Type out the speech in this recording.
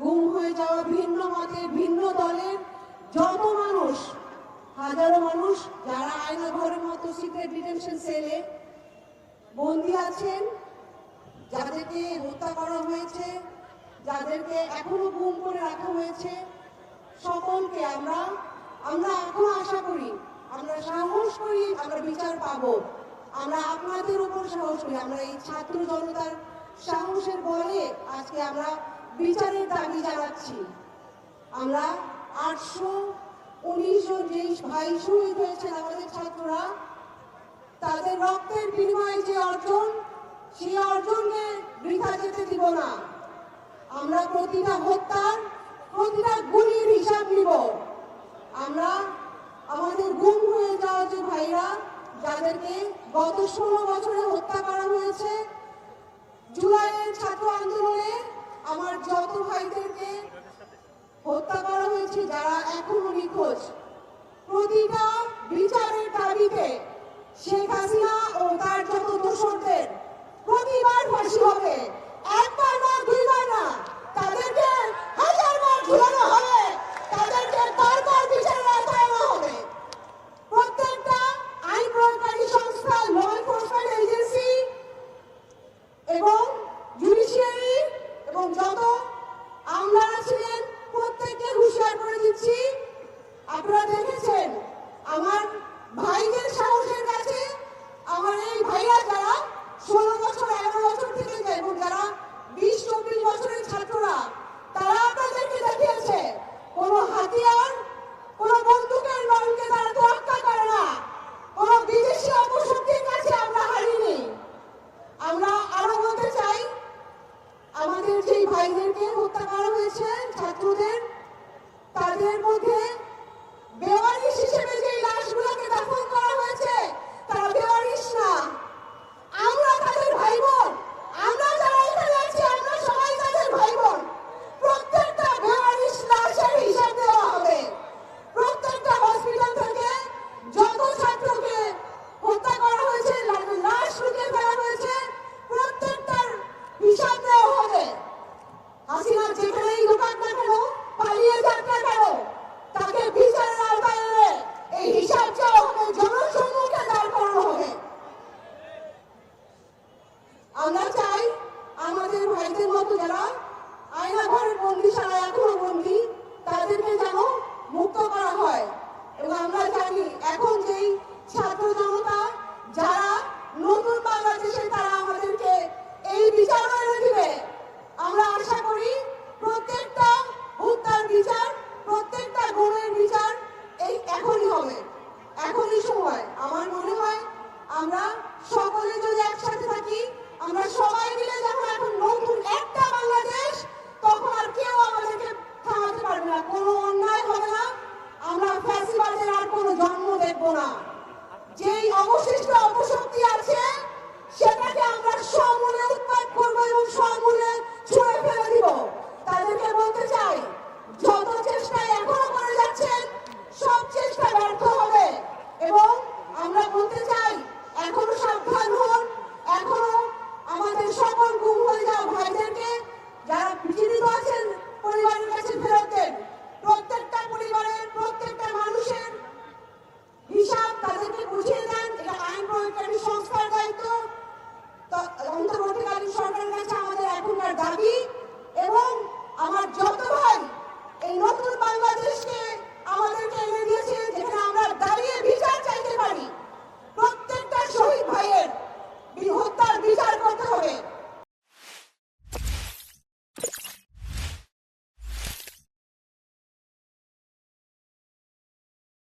গুম হয়ে যাওয়া ভিন্ন মতের ভিন্ন দলের যত মানুষ, হাজারো মানুষ যারা আয়না ঘরের মতো সিক্রেট ডিটেনশন সেলে বন্দী আছেন, যাদেরকে হত্যা করা হয়েছে, যাদেরকে এখনো গুম করে রাখা হয়েছে, সকলকে আমরা এখনো আশা করি, আমরা সাহস করি আমরা বিচার পাবো। আমরা আপনাদের উপর সাহস করি, আমরা এই ছাত্র জনতার সাহসের বলে আজকে আমরা বিচারের দাবি জানাচ্ছি। আমরা 819 জন যে ভাই শহীদ হয়েছেন আমাদের ছাত্ররা, তাদের রক্তের বিনিময়ে যে অর্জন, সেই অর্জনকে বৃথা যেতে দিব না। আমরা প্রতিটা হত্যার, প্রতিটা গুলির হিসাব নিব। আমরা আমাদের গুম হয়ে যাওয়া যে ভাইরা, যাদেরকে গত 16 বছরে হত্যা করা হয়েছে, জুলাইয়ের ছাত্র আন্দোলনে আমার যত ভাইদেরকে হত্যা করা হয়েছে, যারা এখনো নিখোঁজ, প্রতিটা বিচারের দাবিতে শেখ হাসিনা ও তার যত দোসরদের প্রতিবার ফাঁসি হবে। একবার না, দুইবার না, তাদেরকে হাজারবার ঝুলানো হবে, তাদেরকে বারবার বিচারের আওতায় আনা হবে। প্রত্যেকটা আইন প্রয়োগকারী সংস্থা, ল এনফোর্সমেন্ট এজেন্সি এবং জুডিশিয়ারি এবং যত আমলারা ছিলেন, প্রত্যেককে হুঁশিয়ার করে দিচ্ছি। আপনারা দেখেছেন আমার ভাইদের সাহসের কাছে, আমার এই ভাইরা যারা 16 বছর 11 বছর থেকে যায় এবং যারা 20-24 বছরের ছাত্ররা, তারা আপনাদেরকে দেখিয়েছে কোনো হাতিয়ার, কোনো বন্দুকের নলকে তারা তোয়াক্কা করে না। কোনো বিদেশি অপশক্তির কাছে আমরা হারিনি। আমরা আরো বলতে চাই, আমাদের যেই ভাইদেরকে হত্যা করা হয়েছে ছাত্রদের, তাদের মধ্যে বেওয়ারিশ হিসেবে যে লাশগুলোকে দাফন করা হয়েছে, তারা বেওয়ারিশ না। আমরা তাদের ভাই বোন, আমরা যারা এখানে আছি, আমরা সবাই তাদের ভাই বোন। প্রত্যেকটা বেওয়ারিশ লাশের হিসাব দেওয়া হবে। প্রত্যেকটা হসপিটাল থেকে যত ছাত্রকে হত্যা করা হয়েছে, লাশ লুকিয়ে ফেলা হয়েছে, প্রত্যেকটার হিসাব দেওয়া হবে। হাসিনা যেখানেই লুকাক না কেন, পালিয়ে যাক না কেন, তাকে বিচারের আওতায় এনে এই হিসাব চাওয়া হবে, জনসম্মুখে দাঁড় করানো হবে। আমরা চাই আমাদের ভাইদের মতো যারা আয়না ঘরের বন্দিশালায় এখনো বন্দী, তাদেরকে যেন মুক্ত করা হয়। এবং আমরা জানি এখন যেই ছাত্র জনতা যারা নতুন বাংলাদেশে, তারা আমাদেরকে এই বিচার এনে দিবে। আমরা আশা করি